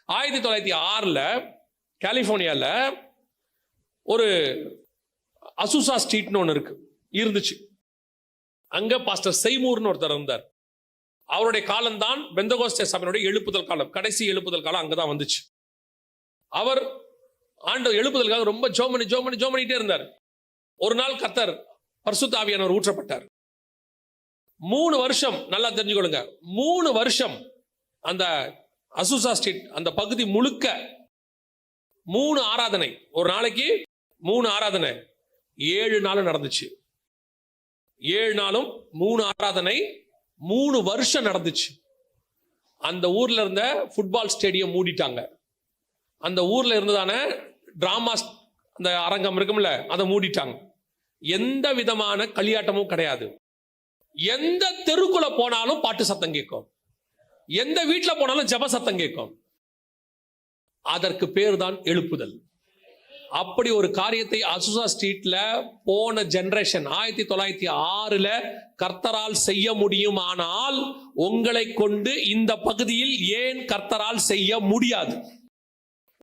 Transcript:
1906 கலிபோர்னியால ஒரு அசுசா ஸ்ட்ரீட்னு ஒன்று இருந்துச்சு. அங்க பாஸ்டர் செய்மூர்னு ஒருத்தர் இருந்தார். அவருடைய காலம்தான் பெந்தகோஸ்தே சபையினுடைய எழுப்புதல் காலம். கடைசி எழுப்புதல் காலம் அங்கதான் வந்துச்சு. அவர் எழுப்புதலுக்காக ரொம்ப ஜோமனிட்டே இருந்தார். ஒரு நாள் கர்த்தர் பரிசுத்த ஆவியானவர் ஊற்றப்பட்டார். 3 வருஷம், நல்லா தெரிஞ்சுக்கொள்ளுங்க, 3 வருஷம் அந்த அசுசா ஸ்ட்ரீட் அந்த பகுதி முழுக்க 3 ஆராதனை, ஒரு நாளைக்கு 3 ஆராதனை, 7 நாளும் நடந்துச்சு. 7 நாளும் 3 ஆராதனை, 3 வருஷம் நடந்துச்சு. அந்த ஊர்ல இருந்த ஃபுட்பால் ஸ்டேடியம் மூடிட்டாங்க. அந்த ஊர்ல இருந்ததான டிராமா அந்த அரங்கம் இருக்கும்ல, அதை மூடிட்டாங்க. எந்த விதமான களியாட்டமும் கிடையாது. எந்த தெருக்குள்ள போனாலும் பாட்டு சத்தம் கேட்கும், எந்த வீட்டுல போனாலும் ஜெப சத்தம் கேட்கும். அதற்கு பேர் தான் எழுப்புதல். அப்படி ஒரு காரியத்தை அசுசா ஸ்ட்ரீட்ல போன ஜெனரேஷன் 1906 கர்த்தரால் செய்ய முடியும். ஆனால் உங்களை கொண்டு இந்த பகுதியில் ஏன் கர்த்தரால் செய்ய முடியாது?